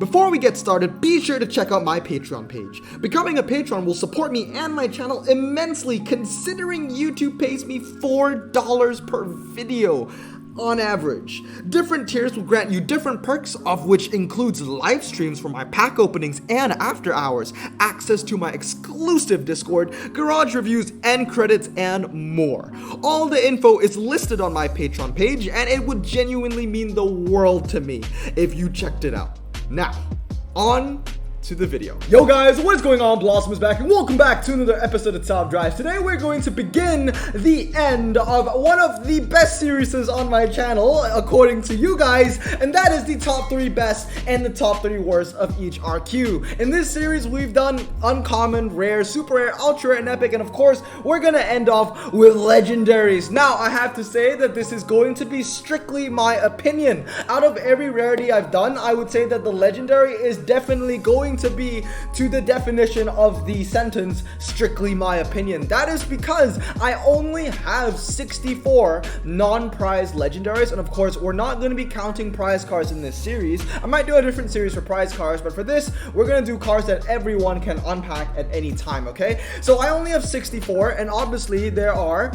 Before we get started, be sure to check out my Patreon page. Becoming a patron will support me and my channel immensely, considering YouTube pays me $4 per video on average. Different tiers will grant you different perks, of which includes live streams for my pack openings and after hours, access to my exclusive Discord, garage reviews, end credits, and more. All the info is listed on my Patreon page, and it would genuinely mean the world to me if you checked it out. Now, on to the video. Yo guys, what is going on? Blossom is back and welcome back to another episode of Top Drive. Today we're going to begin the end of one of the best series on my channel, according to you guys, and that is the top 3 best and the top 3 worst of each RQ. In this series, we've done uncommon, rare, super rare, ultra rare, and epic, and of course, we're gonna end off with legendaries. Now, I have to say that this is going to be strictly my opinion. Out of every rarity I've done, I would say that the legendary is definitely going to be to the definition of the sentence strictly my opinion. That is because I only have 64 non-prize legendaries, and of course we're not going to be counting prize cards in this series. I might do a different series for prize cards, but for this we're going to do cards that everyone can unpack at any time. Okay, so I only have 64, and obviously there are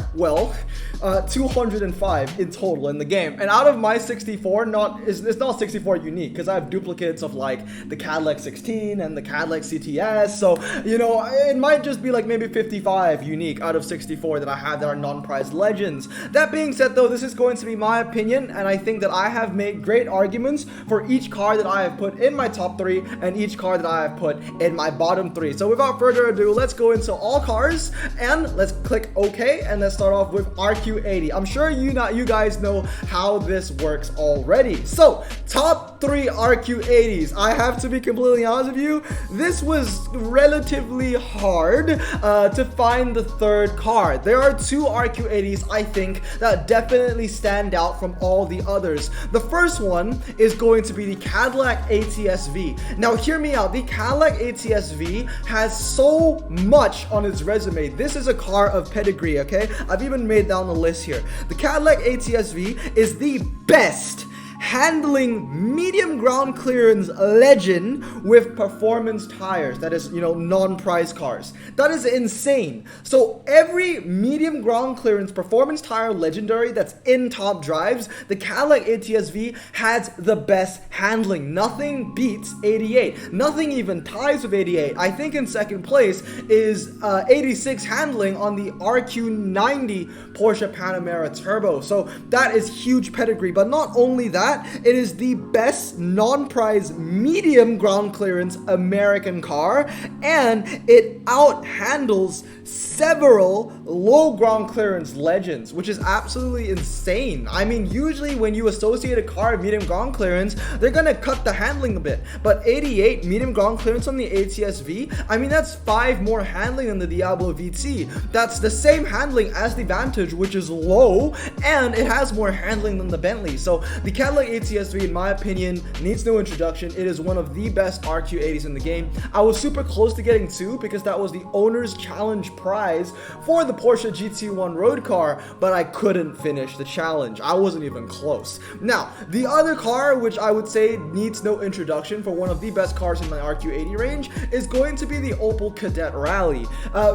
205 in total in the game, and out of my 64, it's not 64 unique, because I have duplicates of like the Cadillac 16 and the Cadillac CTS, so you know, it might just be like maybe 55 unique out of 64 that I have that are non-prize legends. That being said though, this is going to be my opinion, and I think that I have made great arguments for each card that I have put in my top 3 and each card that I have put in my bottom 3. So without further ado, let's go into all cards and let's click OK, and let's start off with RQ80. I'm sure you guys know how this works already. So top 3 RQ80s. I have to be completely honest with you, this was relatively hard to find the third card. There are 2 RQ80s I think that definitely stand out from all the others. The first one is going to be the Cadillac ATS-V. Now hear me out, the Cadillac ATS-V has so much on its resume. This is a car of pedigree, okay? I've even made down the list here. The Cadillac ATS-V is the best handling medium ground clearance legend with performance tires. That is, you know, non-prize cars. That is insane. So every medium ground clearance performance tire legendary that's in top drives, the Cadillac ATS-V has the best handling. Nothing beats 88. Nothing even ties with 88. I think in second place is 86 handling on the RQ90 Porsche Panamera Turbo. So that is huge pedigree. But not only that, it is the best non-prize medium ground clearance American car, and it out-handles several low ground clearance legends, which is absolutely insane. I mean, usually when you associate a car with medium ground clearance, they're gonna cut the handling a bit, but 88 medium ground clearance on the ATS-V, I mean, that's 5 more handling than the Diablo VT. That's the same handling as the Vantage, which is low, and it has more handling than the Bentley. So the Cadillac ATS-V, in my opinion, needs no introduction. It is one of the best RQ80s in the game. I was super close to getting 2 because that was the owner's challenge prize for the Porsche GT1 road car, but I couldn't finish the challenge. I wasn't even close. Now, the other car, which I would say needs no introduction for one of the best cars in my RQ80 range, is going to be the Opel Kadett Rally.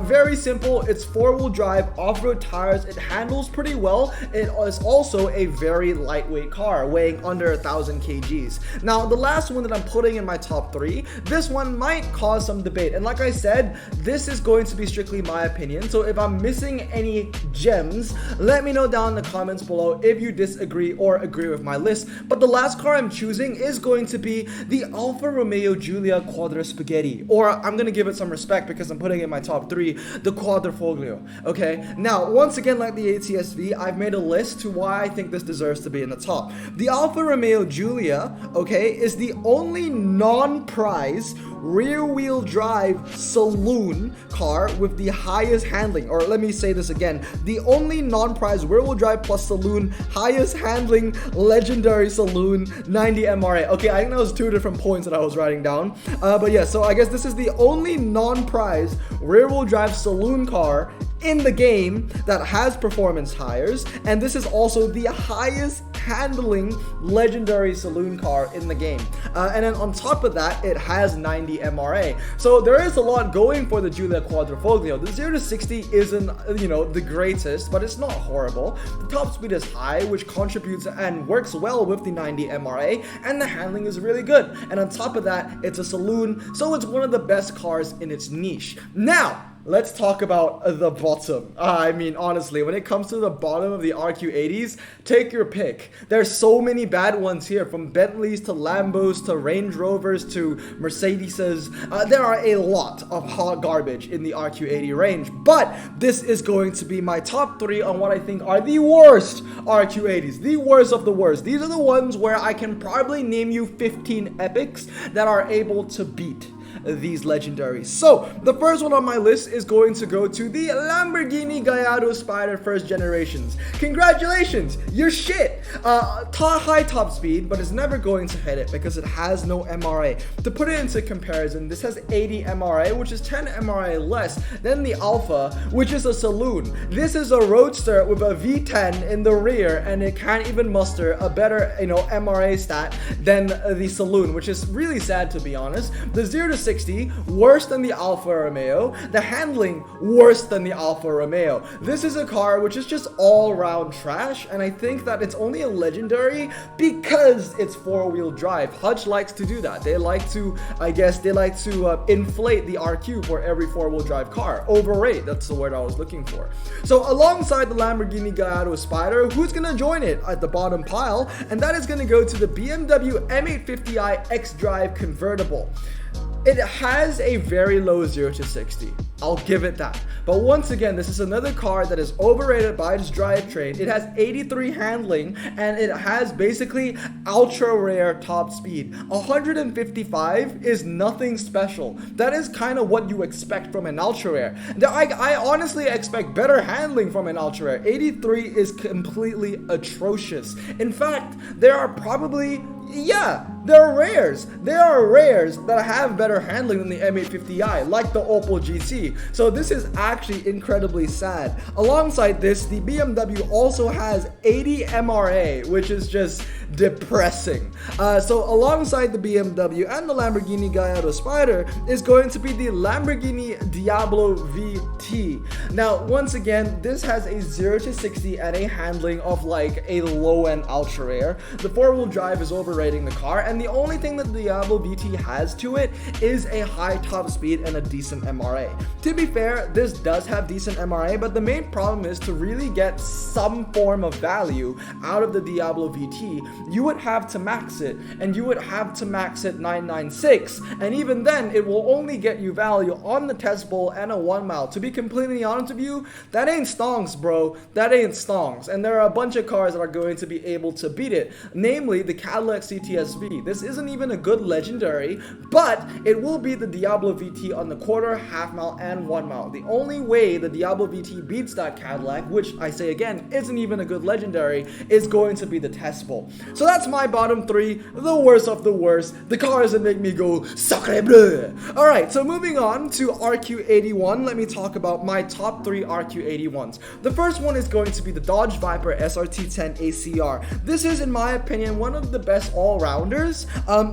Very simple. It's 4-wheel drive, off-road tires. It handles pretty well. It is also a very lightweight car, weighing under 1,000 kgs. Now, the last one that I'm putting in my top 3, this one might cause some debate, and like I said, this is going to be strictly my opinion. So if I'm missing any gems, let me know down in the comments below if you disagree or agree with my list. But the last car I'm choosing is going to be the Alfa Romeo Giulia Quadra Spaghetti, or I'm gonna give it some respect because I'm putting it in my top 3, the Quadrifoglio. Okay, now once again, like the ATS-V, I've made a list to why I think this deserves to be in the top. The Alfa Romeo Giulia, okay, is the only non-prize rear-wheel drive saloon car with the highest handling, or let me say this again, the only non-prize rear-wheel drive plus saloon highest handling legendary saloon 90 MRA. Okay, I think that was 2 different points that I was writing down, but yeah, so I guess this is the only non-prize rear-wheel drive saloon car in the game that has performance tires, and this is also the highest handling legendary saloon car in the game. And then on top of that, it has 90 MRA. So there is a lot going for the Giulia Quadrifoglio. The 0 to 60 isn't, the greatest, but it's not horrible. The top speed is high, which contributes and works well with the 90 MRA, and the handling is really good. And on top of that, it's a saloon, so it's one of the best cars in its niche. Now, let's talk about the bottom. I mean, honestly, when it comes to the bottom of the RQ80s, take your pick. There's so many bad ones here, from Bentleys to Lambos to Range Rovers to Mercedeses. There are a lot of hot garbage in the RQ80 range, but this is going to be my top 3 on what I think are the worst RQ80s, the worst of the worst. These are the ones where I can probably name you 15 epics that are able to beat these legendaries. So the first one on my list is going to go to the Lamborghini Gallardo Spider first generations. Congratulations, you're shit. High top speed, but it's never going to hit it because it has no MRA. To put it into comparison, this has 80 MRA, which is 10 MRA less than the Alpha, which is a saloon. This is a roadster with a V10 in the rear, and it can't even muster a better MRA stat than the saloon, which is really sad, to be honest. The 0 to 60 worse than the Alfa Romeo, the handling worse than the Alfa Romeo. This is a car which is just all-round trash, and I think that it's only a legendary because it's four-wheel drive. Hutch likes to do that. They like to, inflate the RQ for every four-wheel drive car. Overrate, that's the word I was looking for. So alongside the Lamborghini Gallardo Spider, who's gonna join it at the bottom pile? And that is gonna go to the BMW M850i xDrive convertible. It has a very low 0 to 60. I'll give it that. But once again, this is another car that is overrated by its drivetrain. It has 83 handling, and it has basically ultra rare top speed. 155 is nothing special. That is kind of what you expect from an ultra rare. I honestly expect better handling from an ultra rare. 83 is completely atrocious. In fact, there are probably there are rares. There are rares that have better handling than the M850i, like the Opel GT. So this is actually incredibly sad. Alongside this, the BMW also has 80 MRA, which is just depressing. So alongside the BMW and the Lamborghini Gallardo Spider is going to be the Lamborghini Diablo VT. Now, once again, this has a 0 to 60 and a handling of like a low-end ultra rare. The four-wheel drive is overrating the car, and the only thing that the Diablo VT has to it is a high top speed and a decent MRA. To be fair, this does have decent MRA, but the main problem is to really get some form of value out of the Diablo VT, you would have to max it, and you would have to max it 996, and even then, it will only get you value on the test bowl and a 1 mile. To be completely honest with you, that ain't stonks, bro. That ain't stonks, and there are a bunch of cars that are going to be able to beat it, namely the Cadillac CTS-V. This isn't even a good legendary, but it will beat the Diablo VT on the quarter, half mile, and 1 mile. The only way the Diablo VT beats that Cadillac, which I say again isn't even a good legendary, is going to be the test bowl. So that's my bottom 3, the worst of the worst, the cars that make me go sacre bleu. Alright, so moving on to RQ81, let me talk about my top 3 RQ81s. The first one is going to be the Dodge Viper SRT10 ACR. This is, in my opinion, one of the best all-rounders.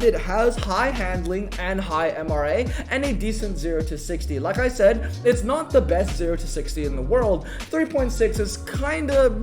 It has high handling and high MRA and a decent 0 to 60. Like I said, it's not the best 0 to 60 in the world. 3.6 is kind of,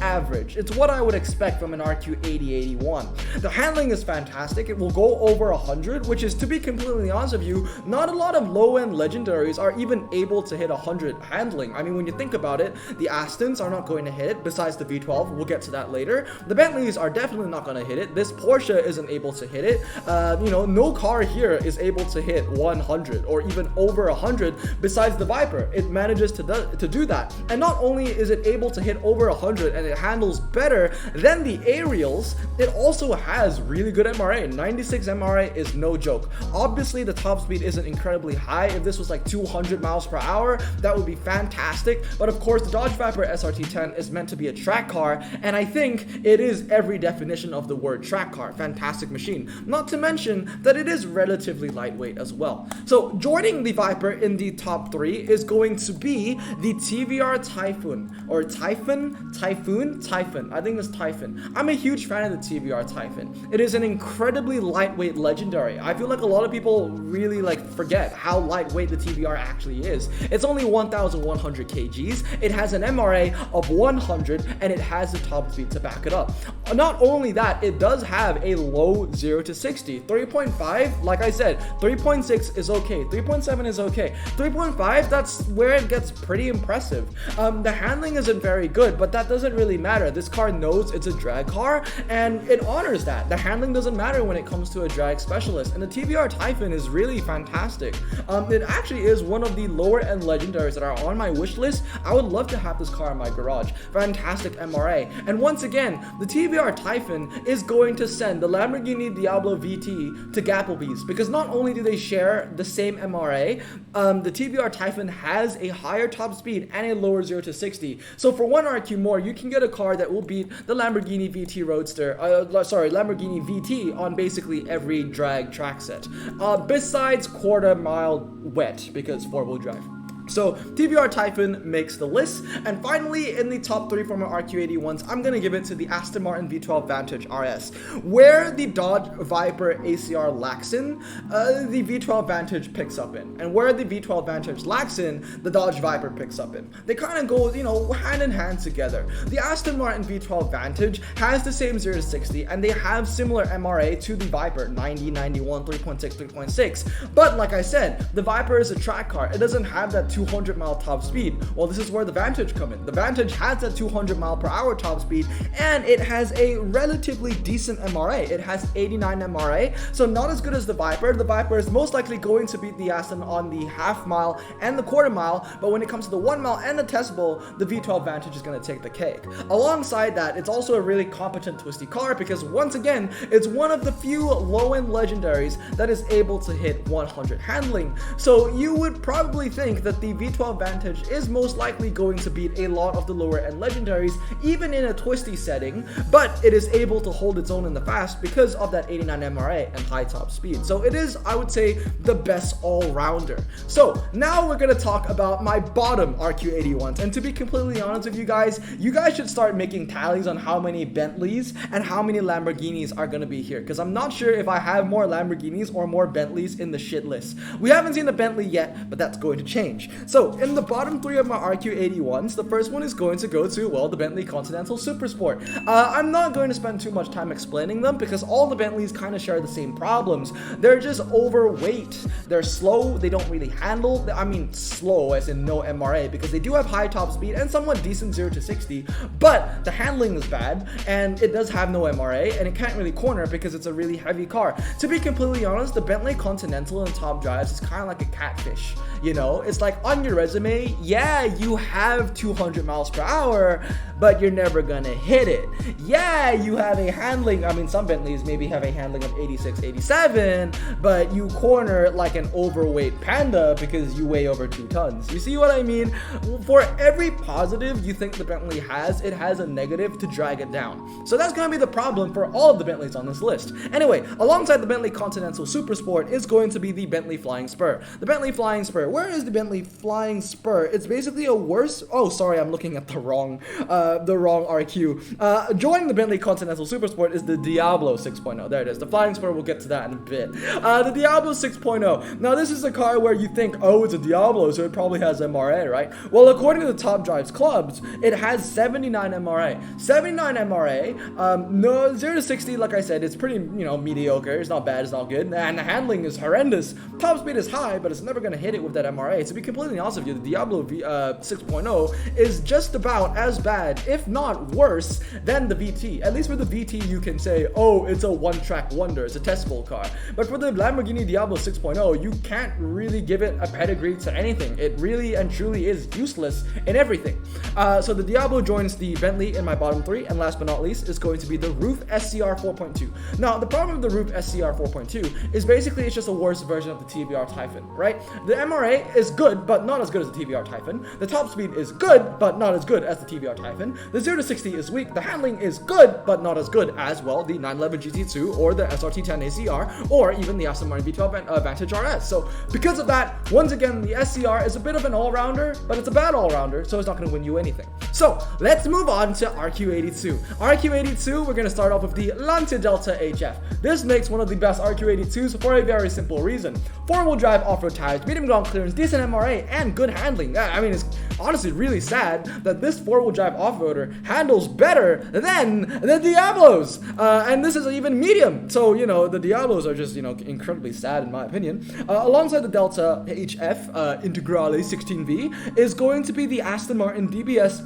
average. It's what I would expect from an RQ8081. The handling is fantastic. It will go over 100, which is, to be completely honest with you, not a lot of low-end legendaries are even able to hit 100 handling. I mean, when you think about it, the Astons are not going to hit it, besides the V12. We'll get to that later. The Bentleys are definitely not going to hit it. This Porsche isn't able to hit it. No car here is able to hit 100 or even over 100 besides the Viper. It manages to do that. And not only is it able to hit over 100 and it handles better than the Ariels, it also has really good MRA. 96 MRA is no joke. Obviously, the top speed isn't incredibly high. If this was like 200 miles per hour, that would be fantastic. But of course, the Dodge Viper SRT10 is meant to be a track car, and I think it is every definition of the word track car. car. Fantastic machine. Not to mention that it is relatively lightweight as well. So joining the Viper in the top 3 is going to be the TVR Typhoon, or Typhoon. I think it's Typhoon. I'm a huge fan of the TVR Typhoon. It is an incredibly lightweight legendary. I feel like a lot of people really forget how lightweight the TVR actually is. It's only 1,100 kgs. It has an MRA of 100, and it has the top speed to back it up. Not only that, it does have a low 0 to 60. 3.5, like I said, 3.6 is okay. 3.7 is okay. 3.5, that's where it gets pretty impressive. The handling isn't very good, but that doesn't really matter. This car knows it's a drag car, and it honors that. The handling doesn't matter when it comes to a drag specialist, and the TVR Typhoon is really fantastic. It actually is one of the lower end legendaries that are on my wish list. I would love to have this car in my garage. Fantastic MRA. And once again, the TVR Typhoon is going to send the Lamborghini Diablo VT to Gapplebee's, because not only do they share the same MRA, the TVR Typhoon has a higher top speed and a lower 0 to 60. So for 1 RQ more, you can get a car that will beat the Lamborghini VT Roadster, Lamborghini VT on basically every drag track set. Besides quarter mile wet, because 4-wheel drive. So TVR Typhoon makes the list. And finally, in the top 3 from our RQ81s, I'm gonna give it to the Aston Martin V12 Vantage RS. Where the Dodge Viper ACR lacks in, the V12 Vantage picks up in, and where the V12 Vantage lacks in, the Dodge Viper picks up in. They kind of go, hand in hand together. The Aston Martin V12 Vantage has the same 0 to 60, and they have similar MRA to the Viper, 90, 91, 3.6, 3.6. But like I said, the Viper is a track car. It doesn't have that 200-mile top speed. Well, this is where the Vantage come in. The Vantage has that 200-mile-per-hour top speed, and it has a relatively decent MRA. It has 89 MRA, so not as good as the Viper. The Viper is most likely going to beat the Aston on the half mile and the quarter mile, but when it comes to the 1 mile and the testable, the V12 Vantage is going to take the cake. Alongside that, it's also a really competent twisty car, because once again, it's one of the few low-end legendaries that is able to hit 100 handling. So you would probably think that the V12 Vantage is most likely going to beat a lot of the lower end legendaries, even in a twisty setting, but it is able to hold its own in the fast because of that 89 MRA and high top speed. So it is, I would say, the best all-rounder. So now we're going to talk about my bottom RQ81s, and to be completely honest with you guys should start making tallies on how many Bentleys and how many Lamborghinis are going to be here, because I'm not sure if I have more Lamborghinis or more Bentleys in the shit list. We haven't seen the Bentley yet, but that's going to change. So in the bottom 3 of my RQ81s, the first one is going to go to, well, the Bentley Continental Supersport. I'm not going to spend too much time explaining them, because all the Bentleys kind of share the same problems. They're just overweight. They're slow. They don't really handle. I mean, slow as in no MRA, because they do have high top speed and somewhat decent 0 to 60, but the handling is bad, and it does have no MRA, and it can't really corner because it's a really heavy car. To be completely honest, the Bentley Continental in top drives is kind of like a catfish. It's like, on your resume, yeah, you have 200 miles per hour, but you're never gonna hit it. Yeah, you have a handling, I mean, some Bentleys maybe have a handling of 86, 87, but you corner like an overweight Panda because you weigh over 2 tons. You see what I mean? For every positive you think the Bentley has, it has a negative to drag it down. So that's gonna be the problem for all of the Bentleys on this list. Anyway, alongside the Bentley Continental Supersport is going to be the Bentley Flying Spur. The Bentley Flying Spur, where is the Bentley Flying Spur? It's basically a worse, oh sorry, I'm looking at the wrong RQ. Joining the Bentley Continental Supersport is the Diablo 6.0. There it is. The Flying Spur, we'll get to that in a bit. The Diablo 6.0. Now this is a car where you think, oh, it's a Diablo, so it probably has MRA, right? Well, according to the Top Drives clubs, it has 79 MRA. 79 MRA, no 0 to 60, like I said, it's pretty, mediocre. It's not bad, it's not good, and the handling is horrendous. Top speed is high, but it's never gonna hit it with that MRA. To be completely honest with you, the Diablo 6.0 is just about as bad, if not worse, than the VT. At least for the VT, you can say, oh, it's a one-track wonder, it's a testable car. But for the Lamborghini Diablo 6.0, you can't really give it a pedigree to anything. It really and truly is useless in everything. So the Diablo joins the Bentley in my bottom 3, and last but not least is going to be the Roof SCR 4.2. Now, the problem with the Roof SCR 4.2 is basically it's just a worse version of the TVR Typhoon, right? The MRA is good, but but not as good as the TVR Typhon. The top speed is good, but not as good as the TVR Typhon. The 0 to 60 is weak. The handling is good, but not as good as, well, the 911 GT2 or the SRT10 ACR or even the Aston Martin V12 Vantage RS. So because of that, once again, the SCR is a bit of an all-rounder, but it's a bad all-rounder, so it's not going to win you anything. So let's move on to RQ82. RQ82, we're going to start off with the Lancia Delta HF. This makes one of the best RQ82s for a very simple reason. Four-wheel drive off-road tires, medium ground clearance, decent MRA, and good handling. I mean, it's honestly really sad that this four-wheel drive off-roader handles better than the Diablos. And this is even medium. So, you know, the Diablos are just, you know, incredibly sad in my opinion. Alongside the Delta HF Integrale 16V is going to be the Aston Martin DBS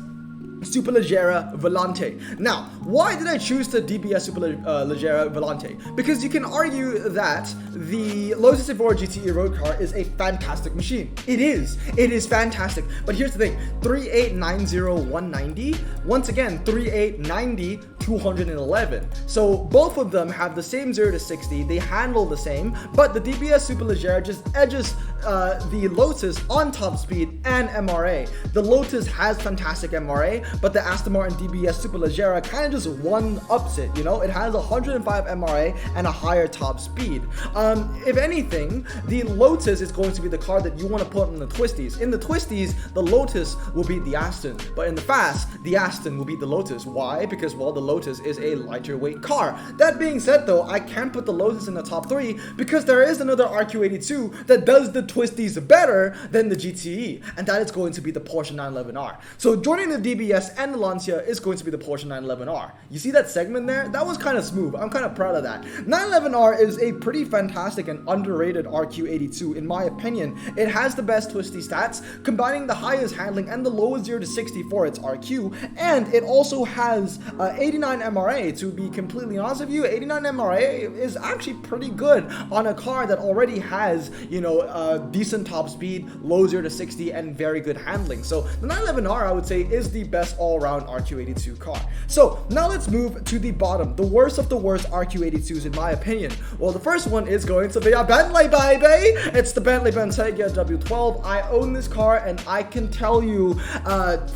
Superleggera Volante. Now, why did I choose the DBS Superleggera Volante? Because you can argue that the Lotus Evora GTE road car is a fantastic machine. It is fantastic. But here's the thing, 3890-190, once again, 3890-211. So both of them have the same 0 to 60, they handle the same, but the DBS Superleggera just edges the Lotus on top speed and MRA. The Lotus has fantastic MRA, but the Aston Martin DBS Superleggera kind of just one-ups it, you know? It has 105 MRA and a higher top speed. If anything, the Lotus is going to be the car that you want to put in the twisties. In the twisties, the Lotus will beat the Aston, but in the fast, the Aston will beat the Lotus. Why? Because, well, the Lotus is a lighter weight car. That being said, though, I can't put the Lotus in the top 3 because there is another RQ82 that does the twisties better than the GTE, and that is going to be the Porsche 911R. So joining the DBS and the Lancia is going to be the Porsche 911R. You see that segment there? That was kind of smooth. I'm kind of proud of that. 911R is a pretty fantastic and underrated RQ82 in my opinion. It has the best twisty stats, combining the highest handling and the lowest 0 to 60 for its RQ, and it also has 89 MRA. To be completely honest with you, 89 MRA is actually pretty good on a car that already has, you know, decent top speed, low 0 to 60, and very good handling. So the 911R, I would say, is the best all-around RQ82 car. So now let's move to the bottom, the worst of the worst RQ82s in my opinion. Well, the first one is going to be a Bentley, baby! It's the Bentley Bentayga W12. I own this car, and I can tell you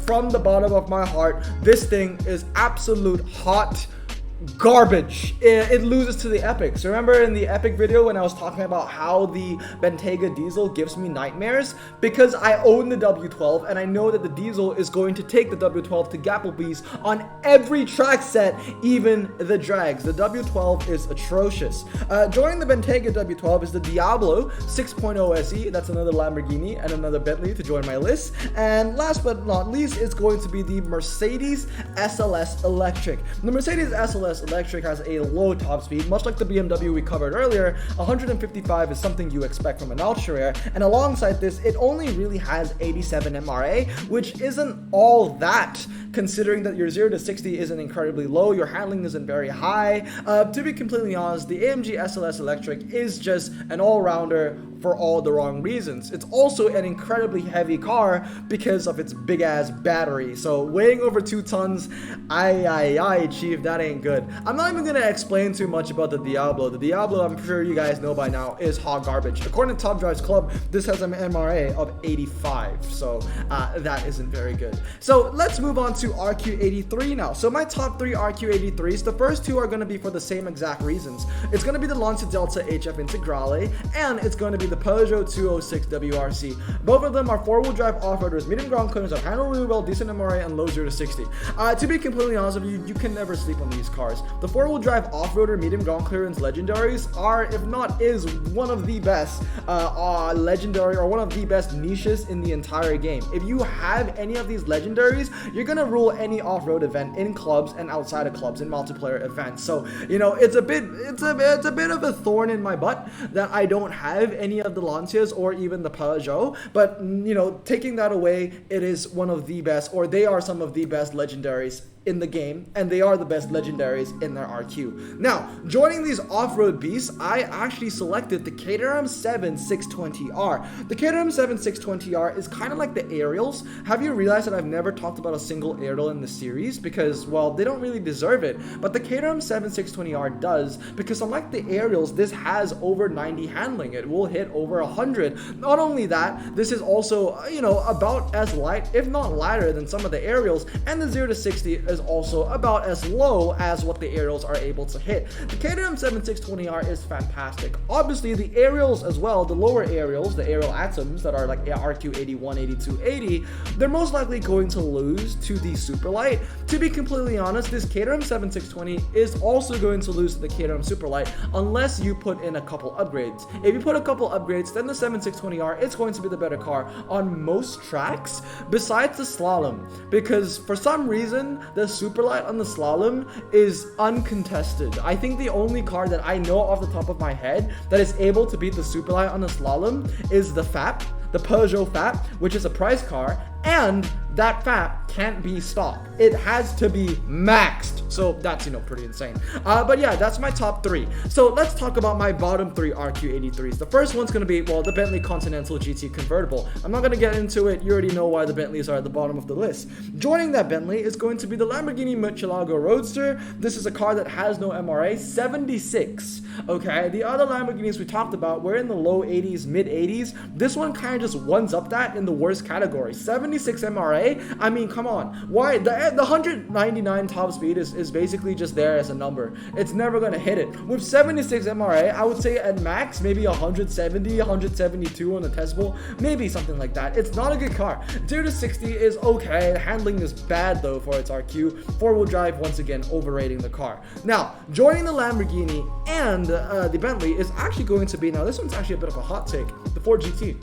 from the bottom of my heart, this thing is absolute hot garbage. It loses to the Epics. Remember in the Epic video when I was talking about how the Bentayga diesel gives me nightmares? Because I own the W12 and I know that the diesel is going to take the W12 to Gapplebees on every track set, even the drags. The W12 is atrocious. Joining the Bentayga W12 is the Diablo 6.0 SE. That's another Lamborghini and another Bentley to join my list. And last but not least, it's going to be the Mercedes SLS Electric. The Mercedes SLS Electric has a low top speed, much like the BMW we covered earlier. 155 is something you expect from an ultra rare, and alongside this, it only really has 87 MRA, which isn't all that, considering that your 0 to 60 isn't incredibly low, your handling isn't very high. To be completely honest, the AMG SLS Electric is just an all-rounder for all the wrong reasons. It's also an incredibly heavy car because of its big ass battery. So weighing over 2 tons, chief, that ain't good. I'm not even gonna explain too much about the Diablo. The Diablo, I'm sure you guys know by now, is hot garbage. According to Top Drives Club, this has an MRA of 85, so that isn't very good. So let's move on to RQ83 now. So my top 3 RQ83s, the first 2 are gonna be for the same exact reasons. It's gonna be the Lancia Delta HF Integrale, and it's gonna be the Peugeot 206 WRC. Both of them are 4-wheel drive off-roaders, medium ground clearance that handle really well, decent MRA, and low 0 to 60. To be completely honest with you, you can never sleep on these cars. The 4-wheel drive off-roader medium ground clearance Legendaries are, if not is, one of the best legendary, or one of the best niches in the entire game. If you have any of these Legendaries, you're gonna rule any off-road event in clubs and outside of clubs in multiplayer events. So, you know, it's a bit of a thorn in my butt that I don't have any of the Lancias or even the Peugeot, but you know, taking that away, it is one of the best, or they are some of the best Legendaries in the game, and they are the best Legendaries Legendaries in their RQ. Now, joining these off-road beasts, I actually selected the Caterham 7 620R. The Caterham 7 620R is kind of like the aerials. Have you realized that I've never talked about a single aerial in the series? Because, well, they don't really deserve it. But the Caterham 7 620R does, because unlike the aerials, this has over 90 handling. It will hit over 100. Not only that, this is also, you know, about as light, if not lighter, than some of the aerials, and the 0 to 60 is also about as low as what the aerials are able to hit. The Caterham 7 620R is fantastic. Obviously, the aerials as well, the lower aerials, the aerial atoms that are like RQ 81, 82, 80, they're most likely going to lose to the Superlight. To be completely honest, this Caterham 7 620 is also going to lose to the Caterham Superlight unless you put in a couple upgrades. If you put a couple upgrades, then the 7 620R is going to be the better car on most tracks besides the slalom, because for some reason the Superlight on the slalom is uncontested. I think the only car that I know off the top of my head that is able to beat the Superlight on the slalom is the FAP, the Peugeot FAP, which is a price car, and that FAP can't be stock. It has to be maxed. So that's, you know, pretty insane. But yeah, that's my top 3. So let's talk about my bottom 3 RQ83s. The first one's gonna be, well, the Bentley Continental GT convertible. I'm not gonna get into it. You already know why the Bentleys are at the bottom of the list. Joining that Bentley is going to be the Lamborghini Murcielago Roadster. This is a car that has no MRA, 76. Okay, the other Lamborghinis we talked about were in the low 80s, mid 80s. This one kind of just ones up that in the worst category. 76 MRA. I mean, come on. Why? The 199 top speed is basically just there as a number. It's never going to hit it. With 76 MRA, I would say at max, maybe 170, 172 on the testable. Maybe something like that. It's not a good car. 0 to 60 is okay. The handling is bad, though, for its RQ. Four-wheel drive, once again, overrating the car. Now, joining the Lamborghini and the Bentley is actually going to be, now this one's actually a bit of a hot take, the Ford GT.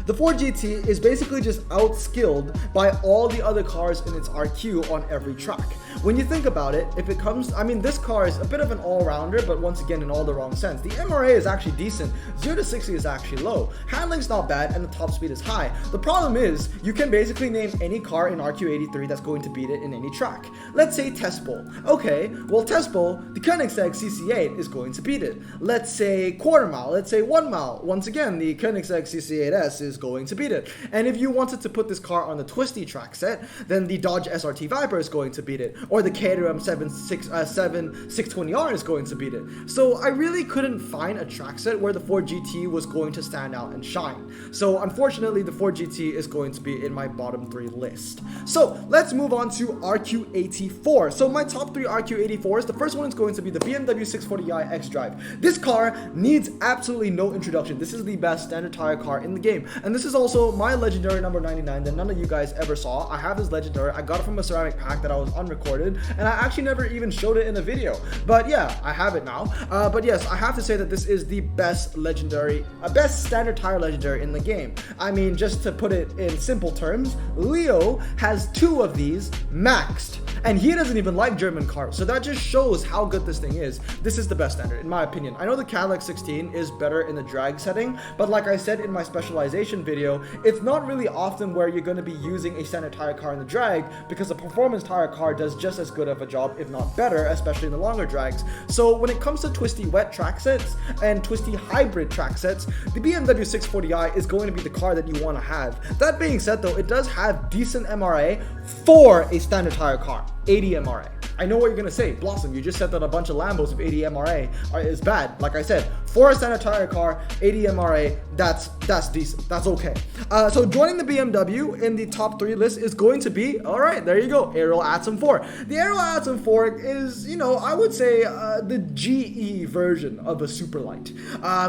The Ford GT is basically just outskilled by all the other cars in its RQ on every track. When you think about it, if it comes, I mean, this car is a bit of an all-rounder, but once again, in all the wrong sense. The MRA is actually decent. 0 to 60 is actually low. Handling's not bad, and the top speed is high. The problem is, you can basically name any car in RQ83 that's going to beat it in any track. Let's say Testbowl. Okay, well, Testbowl, the Koenigsegg CC8 is going to beat it. Let's say quarter mile. Let's say 1 mile. Once again, the Koenigsegg CC8S is going to beat it. And if you wanted to put this car on the twisty track set, then the Dodge SRT Viper is going to beat it, or the Caterham 7 620R is going to beat it. So I really couldn't find a track set where the Ford GT was going to stand out and shine. So unfortunately, the Ford GT is going to be in my bottom 3 list. So let's move on to RQ84. So my top 3 RQ84s, the first one is going to be the BMW 640i X-Drive. This car needs absolutely no introduction. This is the best standard tire car in the game. And this is also my legendary number 99 that none of you guys ever saw. I have this legendary. I got it from a ceramic pack that I was unrecorded, and I actually never even showed it in a video. But yeah, I have it now. But yes, I have to say that this is the best legendary, best standard tire legendary in the game. I mean, just to put it in simple terms, Leo has 2 of these maxed, and he doesn't even like German cars, so that just shows how good this thing is. This is the best standard, in my opinion. I know the Cadillac 16 is better in the drag setting, but like I said in my specialization video, it's not really often where you're going to be using a standard tire car in the drag, because a performance tire car does just as good of a job, if not better, especially in the longer drags. So when it comes to twisty wet track sets and twisty hybrid track sets, the BMW 640i is going to be the car that you want to have. That being said, though, it does have decent MRA for a standard tire car. 80 MRA. I know what you're gonna say, Blossom, you just said that a bunch of Lambos with 80 MRA is bad. Like I said, for a standard tire car, 80 MRA, that's decent, that's okay. So joining the BMW in the top 3 list is going to be, all right, there you go, Aerial Atom 4. The Aerial Atom 4 is, you know, I would say the GE version of a Superlight.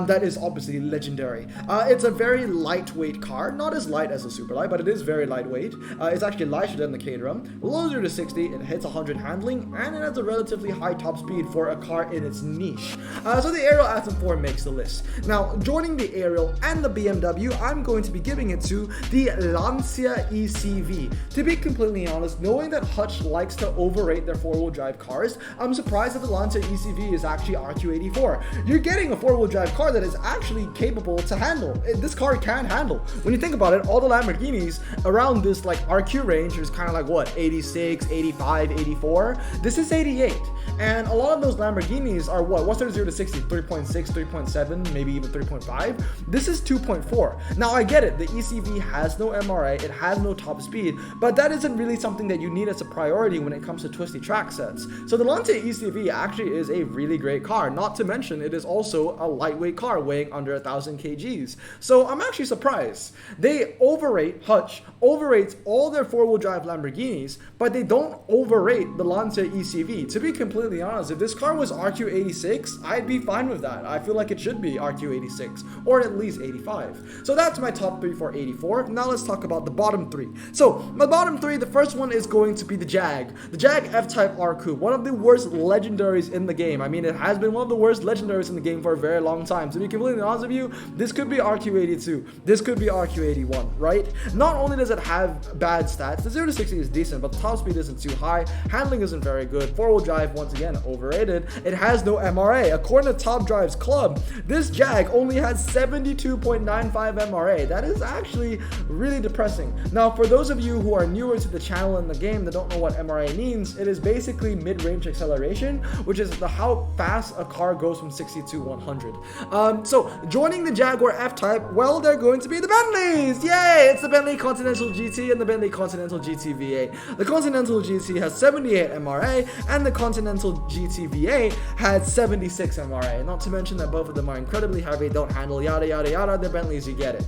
That is obviously legendary. It's a very lightweight car, not as light as a Superlight, but it is very lightweight. It's actually lighter than the Caterham. Low 0 to 60, it hits 100 handling, and it has a relatively high top speed for a car in its niche. So the Aerial Atom 4 Jaguar makes the list. Now, joining the Ariel and the BMW, I'm going to be giving it to the Lancia ECV. To be completely honest, knowing that Hutch likes to overrate their four-wheel drive cars, I'm surprised that the Lancia ECV is actually RQ84. You're getting a four-wheel drive car that is actually capable to handle. This car can handle. When you think about it, all the Lamborghinis around this like RQ range is kind of like what, 86, 85, 84. This is 88. And a lot of those Lamborghinis are what? What's their 0 to 60? 3.6, 3.7, maybe even 3.5. This is 2.4. Now I get it. The ECV has no MRA, it has no top speed, but that isn't really something that you need as a priority when it comes to twisty track sets. So the Lancia ECV actually is a really great car. Not to mention, it is also a lightweight car weighing under 1,000 kgs. So I'm actually surprised. They overrate, Hutch overrates all their four-wheel drive Lamborghinis, but they don't overrate the Lancia ECV. To be completely honest, if this car was RQ86, I'd be fine with that. I feel like it should be RQ86 or at least 85. So that's my top 3 for 84. Now let's talk about the bottom 3. So my bottom 3, the first one is going to be the Jag F-Type R Coupe, one of the worst legendaries in the game. I mean, it has been one of the worst legendaries in the game for a very long time. To be completely honest with you, this could be RQ82, this could be RQ81, right? Not only does it have bad stats, the 0 to 60 is decent, but the top speed isn't too high, handling isn't very good, four-wheel drive, once again, overrated. It has no MRA. According to Top Drive's Club, this Jag only has 72.95 MRA. That is actually really depressing. Now, for those of you who are newer to the channel and the game that don't know what MRA means, it is basically mid-range acceleration, which is how fast a car goes from 60 to 100. So joining the Jaguar F-Type, well, they're going to be the Bentleys. Yay! It's the Bentley Continental GT and the Bentley Continental GT V8. The Continental GT has 78 MRA and the Continental GT V8 had 76 MRA. Not to mention that both of them are incredibly heavy, don't handle yada yada yada. They're Bentleys, you get it.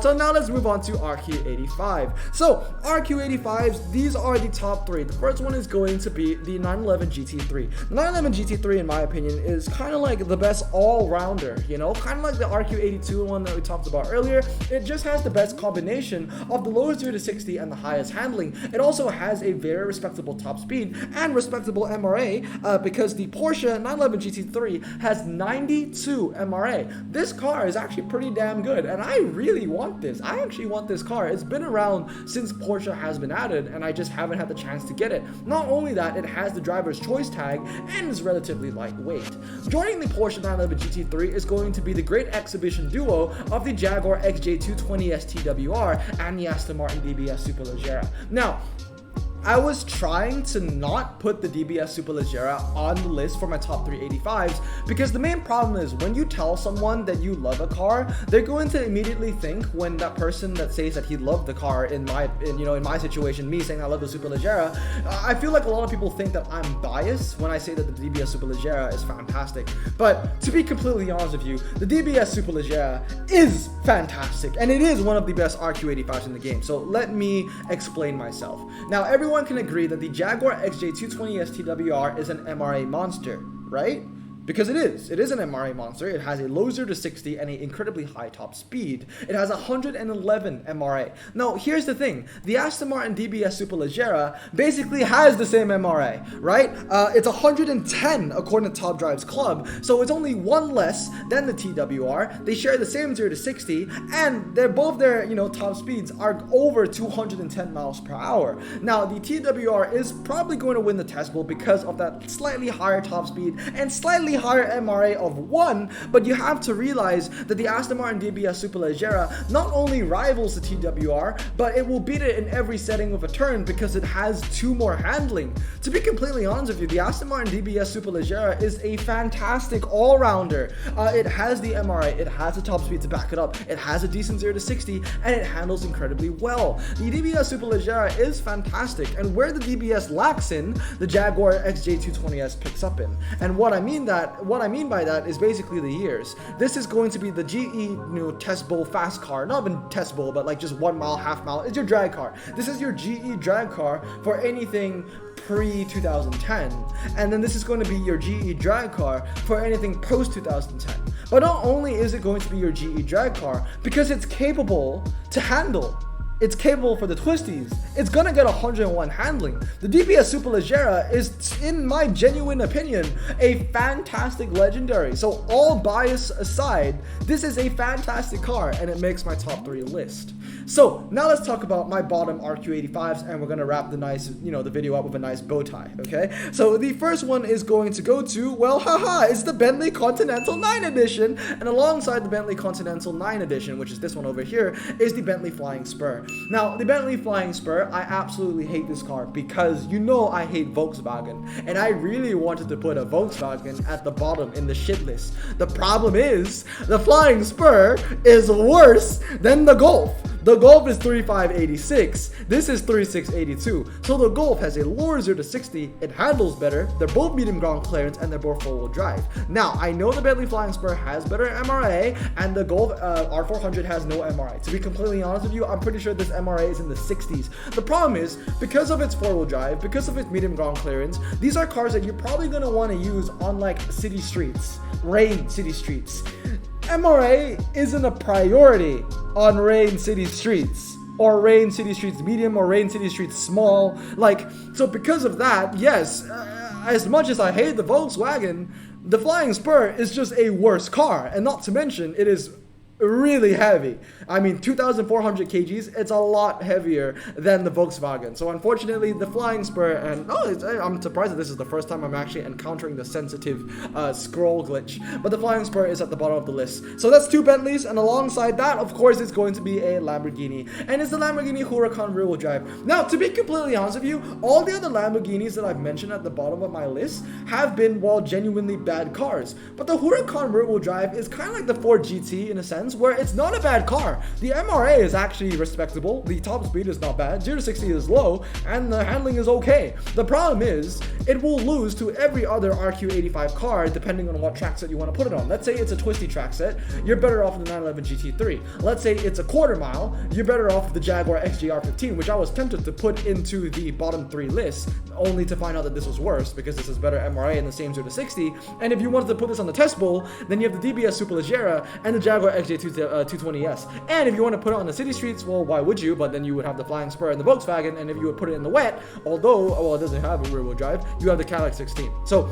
So now let's move on to RQ85. So RQ85s, these are the top 3. The first one is going to be the 911 GT3. The 911 GT3, in my opinion, is kind of like the best all-rounder, you know, kind of like the RQ82 one that we talked about earlier. It just has the best combination of the lowest 0 to 60 and the highest handling. It also has a very respectable top speed and respectable MRA because the Porsche 911 GT3 has 92 MRA. This car is actually pretty damn good, and I really want this. I actually want this car. It's been around since Porsche has been added, and I just haven't had the chance to get it. Not only that, it has the driver's choice tag and is relatively lightweight. Joining the Porsche 911 GT3 is going to be the great exhibition duo of the Jaguar XJ220 STWR and the Aston Martin DBS Superleggera. Now, I was trying to not put the DBS Superleggera on the list for my top 3 85s because the main problem is when you tell someone that you love a car, they're going to immediately think, when that person that says that he loved the car, in my situation, me saying I love the Superleggera, I feel like a lot of people think that I'm biased when I say that the DBS Superleggera is fantastic. But to be completely honest with you, the DBS Superleggera is fantastic, and it is one of the best RQ85s in the game. So let me explain myself. Now, everyone can agree that the Jaguar XJ220 STWR is an MRA monster, right? Because it is an MRA monster. It has a low 0 to 60 and an incredibly high top speed. It has 111 MRA. Now, here's the thing. The Aston Martin DBS Superleggera basically has the same MRA, right? It's 110 according to Top Drive's Club, so it's only one less than the TWR. They share the same 0 to 60, and they're both their, top speeds are over 210 miles per hour. Now, the TWR is probably going to win the test bull because of that slightly higher top speed and slightly higher MRA of 1, but you have to realize that the Aston Martin DBS Superleggera not only rivals the TWR, but it will beat it in every setting of a turn because it has 2 more handling. To be completely honest with you, the Aston Martin DBS Superleggera is a fantastic all-rounder. It has the MRA, it has the top speed to back it up, it has a decent 0 to 60, and it handles incredibly well. The DBS Superleggera is fantastic, and where the DBS lacks in, the Jaguar XJ220S picks up in. And what I mean by that is basically the years. This is going to be the GE test bowl fast car, not even test bowl, but like just 1 mile, half mile. It's your drag car. This is your GE drag car for anything pre-2010, and then this is going to be your GE drag car for anything post-2010. But not only is it going to be your GE drag car, because it's capable to handle. It's capable for the twisties. It's gonna get 101 handling. The DBS Superleggera is, in my genuine opinion, a fantastic legendary. So all bias aside, this is a fantastic car and it makes my top 3 list. So now let's talk about my bottom RQ85s, and we're gonna wrap the the video up with a nice bow tie, okay? So the first one is going to go to, well, haha, it's the Bentley Continental 9 Edition, and alongside the Bentley Continental 9 Edition, which is this one over here, is the Bentley Flying Spur. Now, the Bentley Flying Spur, I absolutely hate this car because you know I hate Volkswagen, and I really wanted to put a Volkswagen at the bottom in the shit list. The problem is, the Flying Spur is worse than the Golf. The Golf is 3586, this is 3682, so the Golf has a lower 0 to 60, it handles better, they're both medium ground clearance, and they're both four-wheel drive. Now, I know the Bentley Flying Spur has better MRA, and the Golf R400 has no MRA. To be completely honest with you, I'm pretty sure this MRA is in the 60s. The problem is, because of its four-wheel drive, because of its medium ground clearance, these are cars that you're probably going to want to use on like city streets, rain city streets. MRA isn't a priority on rain city streets, or rain city streets medium, or rain city streets small. So because of that, yes, as much as I hate the Volkswagen, the Flying Spur is just a worse car, and not to mention it is really heavy. I mean, 2,400 kgs, it's a lot heavier than the Volkswagen. So unfortunately, the Flying Spur, and I'm surprised that this is the first time I'm actually encountering the sensitive scroll glitch, but the Flying Spur is at the bottom of the list. So that's two Bentleys, and alongside that, of course, it's going to be a Lamborghini, and it's the Lamborghini Huracan rear-wheel drive. Now, to be completely honest with you, all the other Lamborghinis that I've mentioned at the bottom of my list have been, well, genuinely bad cars, but the Huracan rear-wheel drive is kind of like the Ford GT in a sense, where it's not a bad car. The MRA is actually respectable, the top speed is not bad, 0 to 60 is low, and the handling is okay. The problem is, it will lose to every other RQ85 car depending on what track set you want to put it on. Let's say it's a twisty track set, you're better off with the 911 GT3. Let's say it's a quarter mile, you're better off with the Jaguar XJR15, which I was tempted to put into the bottom 3 list, only to find out that this was worse because this is better MRA and the same 0 to 60. And if you wanted to put this on the test bowl, then you have the DBS Superleggera and the Jaguar XJ220S. And if you want to put it on the city streets, well, why would you? But then you would have the Flying Spur and the Volkswagen, and if you would put it in the wet, although, well, it doesn't have a rear-wheel drive, you have the Cadillac 16. So,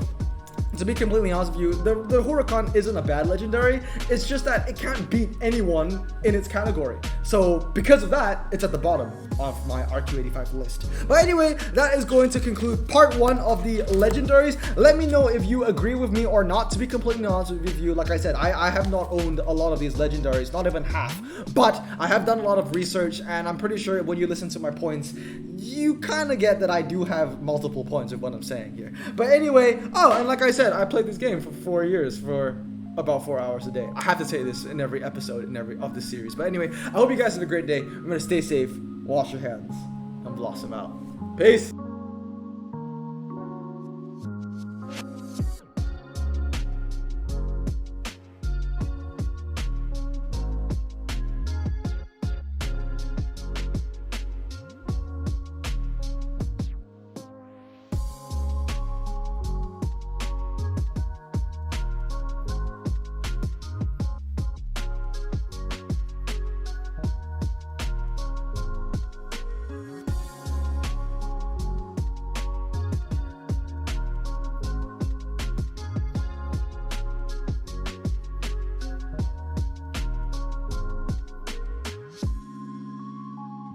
to be completely honest with you, the Huracan isn't a bad legendary, it's just that it can't beat anyone in its category. So because of that, it's at the bottom of my RQ85 list. But anyway, that is going to conclude part 1 of the legendaries. Let me know if you agree with me or not. To be completely honest with you, like I said, I have not owned a lot of these legendaries, not even half, but I have done a lot of research, and I'm pretty sure when you listen to my points, you kind of get that I do have multiple points of what I'm saying here. But anyway, and like I said, I played this game for 4 years for about 4 hours a day. I have to say this in every episode of this series. But anyway, I hope you guys have a great day. I'm gonna stay safe, wash your hands, and blossom out. Peace.